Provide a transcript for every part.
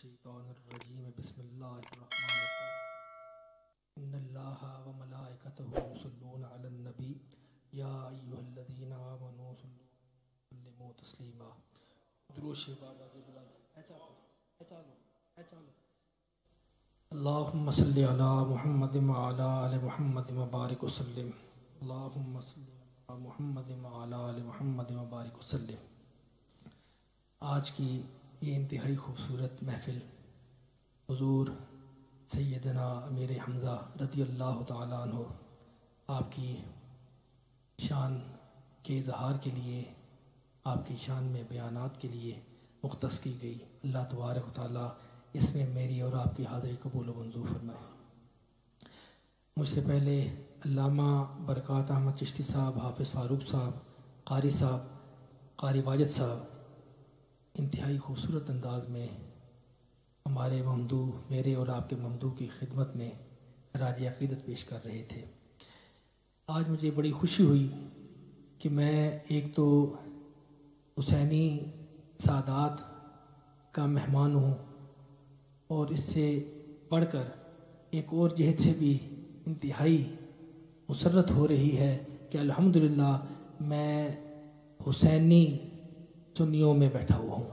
الشیطان الرجیم بسم اللہ الرحمن الرحیم ان اللہ و ملائکتہ یصلون علی النبی یا ایھا الذین آمنوا صلوا وسلموا تسلیما درود شریف بابا کی بلند چالو اللہم صلی علی محمد وعلی آل محمد وبارک وسلم اللہم صلی علی محمد وعلی آل محمد وبارک وسلم۔ آج کی یہ انتہائی خوبصورت محفل حضور سیدنا امیر حمزہ رضی اللہ تعالیٰ عنہ آپ کی شان کے اظہار کے لیے، آپ کی شان میں بیانات کے لیے مختص کی گئی۔ اللہ تبارک و تعالیٰ اس میں میری اور آپ کی حاضری قبول و منظور فرمائے۔ مجھ سے پہلے علامہ برکات احمد چشتی صاحب، حافظ فاروق صاحب، قاری واجد صاحب انتہائی خوبصورت انداز میں ہمارے ممدوح، میرے اور آپ کے ممدوح کی خدمت میں خراج عقیدت پیش کر رہے تھے۔ آج مجھے بڑی خوشی ہوئی کہ میں ایک تو حسینی سادات کا مہمان ہوں، اور اس سے بڑھ کر ایک اور جہت سے بھی انتہائی مسرت ہو رہی ہے کہ الحمدللہ میں حسینی سنیوں میں بیٹھا ہوا ہوں،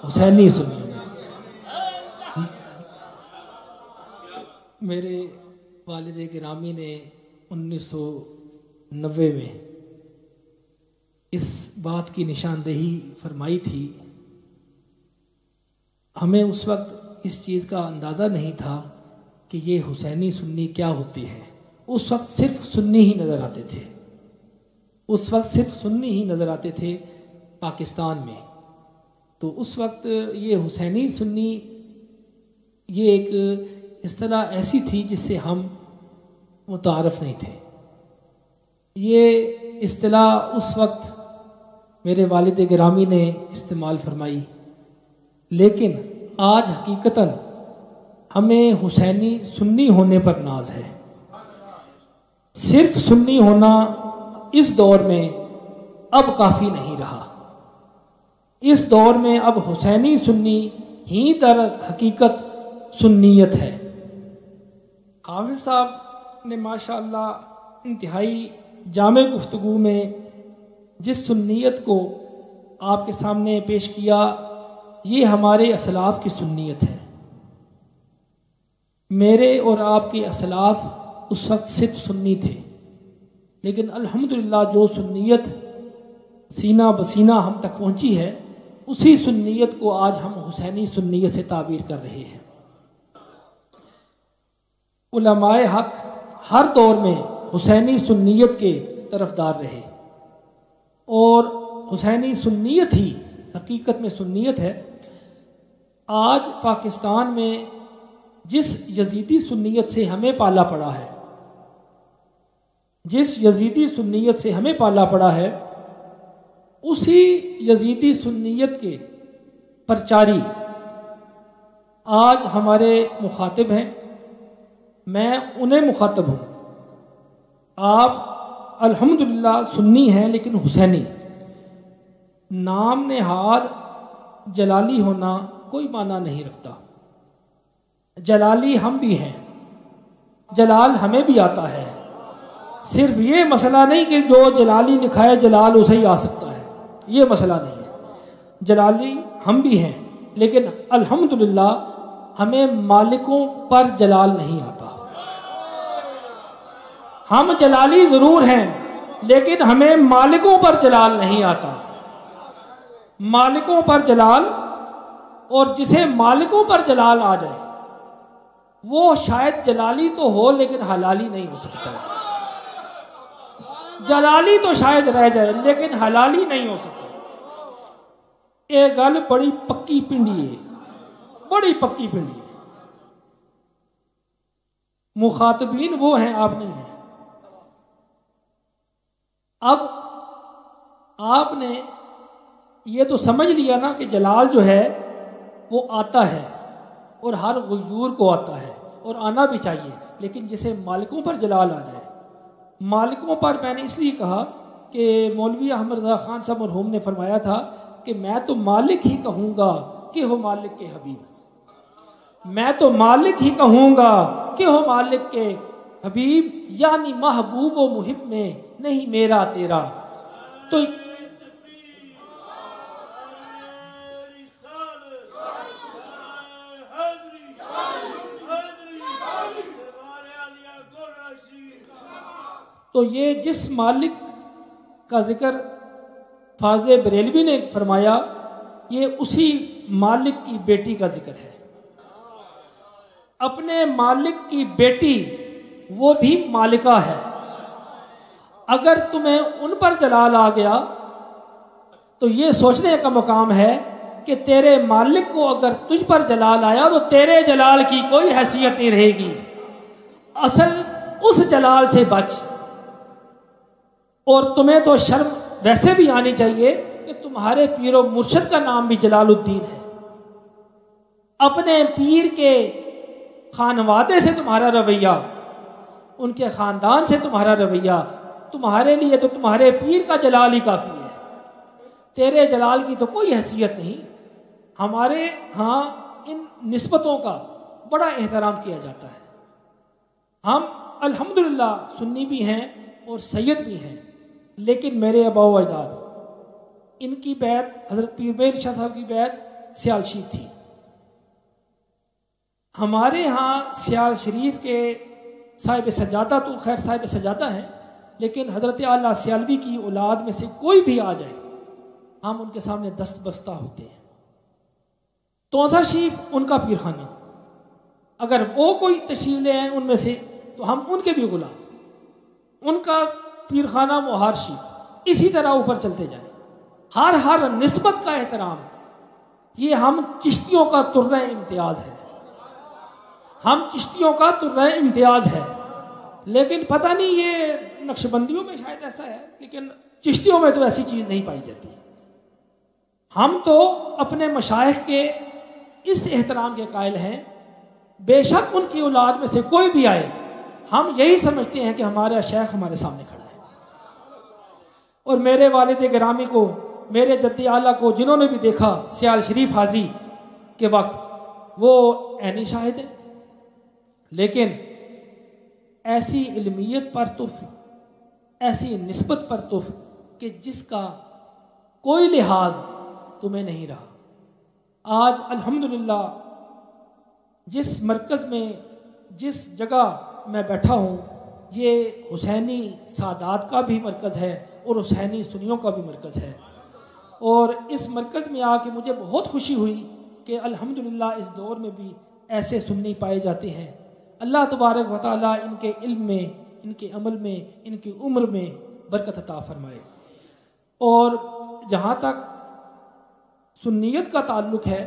حسینی سنیوں میں۔ میرے والد گرامی نے 1990 میں اس بات کی نشاندہی فرمائی تھی۔ ہمیں اس وقت اس چیز کا اندازہ نہیں تھا کہ یہ حسینی سنی کیا ہوتی ہے۔ اس وقت صرف سنی ہی نظر آتے تھے، اس وقت صرف سنی ہی نظر آتے تھے پاکستان میں۔ تو اس وقت یہ حسینی سنی یہ ایک اصطلاح ایسی تھی جس سے ہم متعارف نہیں تھے۔ یہ اصطلاح اس وقت میرے والد گرامی نے استعمال فرمائی، لیکن آج حقیقتاً ہمیں حسینی سنی ہونے پر ناز ہے۔ صرف سنی ہونا اس دور میں اب کافی نہیں رہا۔ اس دور میں اب حسینی سنی ہی در حقیقت سنیت ہے۔ حافظ صاحب نے ماشاءاللہ انتہائی جامع گفتگو میں جس سنیت کو آپ کے سامنے پیش کیا، یہ ہمارے اسلاف کی سنیت ہے۔ میرے اور آپ کے اسلاف اس وقت صرف سنی تھے، لیکن الحمدللہ جو سنیت سینہ بسینہ ہم تک پہنچی ہے، اسی سنیت کو آج ہم حسینی سنیت سے تعبیر کر رہے ہیں۔ علماء حق ہر دور میں حسینی سنیت کے طرفدار رہے، اور حسینی سنیت ہی حقیقت میں سنیت ہے۔ آج پاکستان میں جس یزیدی سنیت سے ہمیں پالا پڑا ہے، جس یزیدی سنیت سے ہمیں پالا پڑا ہے، اسی یزیدی سنیت کے پرچاری آج ہمارے مخاطب ہیں۔ میں انہیں مخاطب ہوں۔ آپ الحمدللہ سنی ہیں لیکن حسینی۔ نام نہاد جلالی ہونا کوئی معنی نہیں رکھتا۔ جلالی ہم بھی ہیں، جلال ہمیں بھی آتا ہے۔ صرف یہ مسئلہ نہیں کہ جو جلالی لکھا ہے جلال اسے ہی آ سکتا ہے، یہ مسئلہ نہیں ہے۔ جلالی ہم بھی ہیں، لیکن الحمدللہ ہمیں مالکوں پر جلال نہیں آتا۔ ہم جلالی ضرور ہیں، لیکن ہمیں مالکوں پر جلال نہیں آتا۔ مالکوں پر جلال، اور جسے مالکوں پر جلال آ جائے وہ شاید جلالی تو ہو لیکن حلالی نہیں ہو سکتا۔ جلالی تو شاید رہ جائے لیکن حلالی نہیں ہو سکتا۔ یہ گل بڑی پکی پنڈی ہے، بڑی پکی پنڈی ہے۔ مخاطبین وہ ہیں، آپ نہیں ہیں۔ اب آپ نے یہ تو سمجھ لیا نا کہ جلال جو ہے وہ آتا ہے، اور ہر غیور کو آتا ہے، اور آنا بھی چاہیے، لیکن جسے مالکوں پر جلال آ جائے۔ مالکوں پر میں نے اس لیے کہا کہ مولوی احمد رضا خان صاحب مرحوم نے فرمایا تھا کہ میں تو مالک ہی کہوں گا کہ ہو مالک کے حبیب، میں تو مالک ہی کہوں گا کہ ہو مالک کے حبیب، یعنی محبوب و محب میں نہیں میرا تیرا۔ تو یہ جس مالک کا ذکر فاضل بریلوی نے فرمایا، یہ اسی مالک کی بیٹی کا ذکر ہے۔ اپنے مالک کی بیٹی وہ بھی مالکہ ہے۔ اگر تمہیں ان پر جلال آ گیا تو یہ سوچنے کا مقام ہے کہ تیرے مالک کو اگر تجھ پر جلال آیا تو تیرے جلال کی کوئی حیثیت نہیں رہے گی۔ اصل اس جلال سے بچ، اور تمہیں تو شرم ویسے بھی آنی چاہیے کہ تمہارے پیر و مرشد کا نام بھی جلال الدین ہے۔ اپنے پیر کے خانوادے سے تمہارا رویہ، ان کے خاندان سے تمہارا رویہ، تمہارے لیے تو تمہارے پیر کا جلال ہی کافی ہے، تیرے جلال کی تو کوئی حیثیت نہیں۔ ہمارے ہاں ان نسبتوں کا بڑا احترام کیا جاتا ہے۔ ہم الحمدللہ سنی بھی ہیں اور سید بھی ہیں، لیکن میرے آبا و اجداد، ان کی بیعت حضرت پیر میر شاہ صاحب کی بیعت سیال شریف تھی۔ ہمارے ہاں سیال شریف کے صاحب سجادہ تو خیر صاحب سجادہ ہیں، لیکن حضرت اعلیٰ سیالوی کی اولاد میں سے کوئی بھی آ جائے ہم ان کے سامنے دست بستہ ہوتے ہیں۔ توسا شریف ان کا پیر خانہ، اگر وہ کوئی تشریف لے آئیں ان میں سے تو ہم ان کے بھی غلام، ان کا پیر خانہ موہار شریف، اسی طرح اوپر چلتے جائیں۔ ہر نسبت کا احترام، یہ ہم چشتیوں کا ترہ امتیاز ہے، ہم چشتیوں کا ترہ امتیاز ہے۔ لیکن پتہ نہیں یہ نقشبندیوں میں شاید ایسا ہے، لیکن چشتیوں میں تو ایسی چیز نہیں پائی جاتی۔ ہم تو اپنے مشائخ کے اس احترام کے قائل ہیں، بے شک ان کی اولاد میں سے کوئی بھی آئے ہم یہی سمجھتے ہیں کہ ہمارا شیخ ہمارے سامنے کھڑا ہے۔ اور میرے والد گرامی کو، میرے جد اعلیٰ کو جنہوں نے بھی دیکھا سیال شریف حاضری کے وقت، وہ عینی شاہد ہیں۔ لیکن ایسی علمیت پر تف، ایسی نسبت پر تف کہ جس کا کوئی لحاظ تمہیں نہیں رہا۔ آج الحمدللہ جس مرکز میں، جس جگہ میں بیٹھا ہوں، یہ حسینی سادات کا بھی مرکز ہے اور حسینی سنیوں کا بھی مرکز ہے، اور اس مرکز میں آ کے مجھے بہت خوشی ہوئی کہ الحمدللہ اس دور میں بھی ایسے سنی پائے جاتے ہیں۔ اللہ تبارک و تعالیٰ ان کے علم میں، ان کے عمل میں، ان کی عمر میں برکت عطا فرمائے۔ اور جہاں تک سنیت کا تعلق ہے،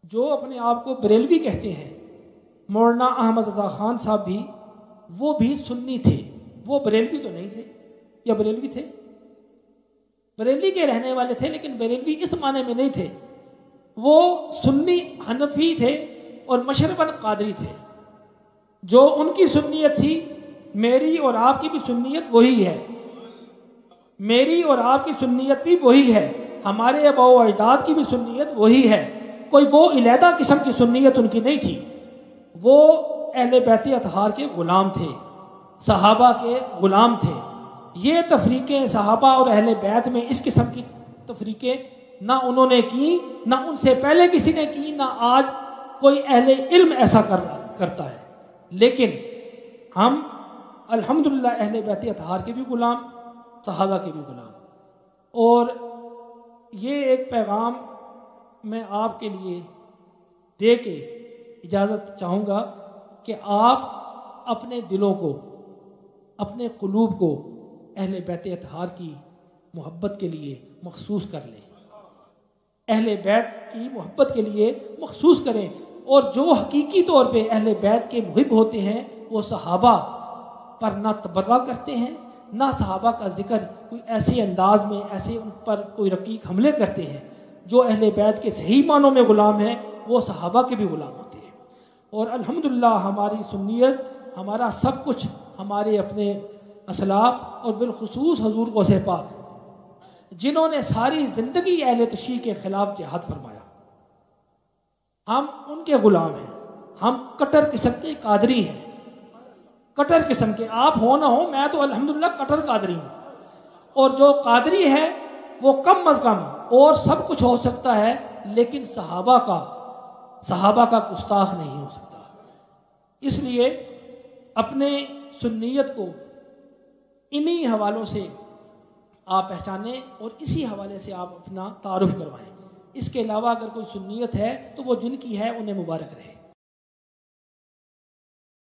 جو اپنے آپ کو بریلوی کہتے ہیں، مولانا احمد رضا خان صاحب بھی، وہ بھی سنی تھے، وہ بریلوی تو نہیں تھے، یا بریلوی تھے؟ بریلی کے رہنے والے تھے، لیکن بریلوی اس معنی میں نہیں تھے، وہ سنی حنفی تھے اور مشرباً قادری تھے۔ جو ان کی سنیت تھی، میری اور آپ کی بھی سنیت وہی ہے، میری اور آپ کی سنیت بھی وہی ہے، ہمارے آباء و اجداد کی بھی سنیت وہی ہے۔ کوئی وہ علیحدہ قسم کی سنیت ان کی نہیں تھی، وہ اہل بیت اطہار کے غلام تھے، صحابہ کے غلام تھے۔ یہ تفریقیں صحابہ اور اہل بیت میں اس قسم کی تفریقیں نہ انہوں نے کی، نہ ان سے پہلے کسی نے کی، نہ آج کوئی اہل علم ایسا کرتا ہے۔ لیکن ہم الحمدللہ اہل بیت اطہار کے بھی غلام، صحابہ کے بھی غلام۔ اور یہ ایک پیغام میں آپ کے لیے دے کے اجازت چاہوں گا کہ آپ اپنے دلوں کو، اپنے قلوب کو اہل بیت اطہار کی محبت کے لیے مخصوص کر لیں، اہل بیت کی محبت کے لیے مخصوص کریں۔ اور جو حقیقی طور پہ اہل بیت کے محب ہوتے ہیں، وہ صحابہ پر نہ تبرہ کرتے ہیں، نہ صحابہ کا ذکر کوئی ایسے انداز میں، ایسے ان پر کوئی رقیق حملے کرتے ہیں۔ جو اہل بیت کے صحیح معنوں میں غلام ہیں، وہ صحابہ کے بھی غلام ہوتے ہیں۔ اور الحمدللہ ہماری سنیت، ہمارا سب کچھ ہمارے اپنے اسلاف اور بالخصوص حضور غوث پاک، جنہوں نے ساری زندگی اہل تشیع کے خلاف جہاد فرمایا، ہم ان کے غلام ہیں، ہم کٹر قسم کے قادری ہیں، کٹر قسم کے. آپ ہو نہ ہو، میں تو الحمدللہ کٹر قادری ہوں. اور جو قادری ہے وہ کم از کم اور سب کچھ ہو سکتا ہے، لیکن صحابہ کا گستاخ نہیں ہو سکتا. اس لیے اپنے سنیت کو انہی حوالوں سے آپ پہچانیں اور اسی حوالے سے آپ اپنا تعارف کروائیں. اس کے علاوہ اگر کوئی سنیت ہے تو وہ جن کی ہے انہیں مبارک رہے.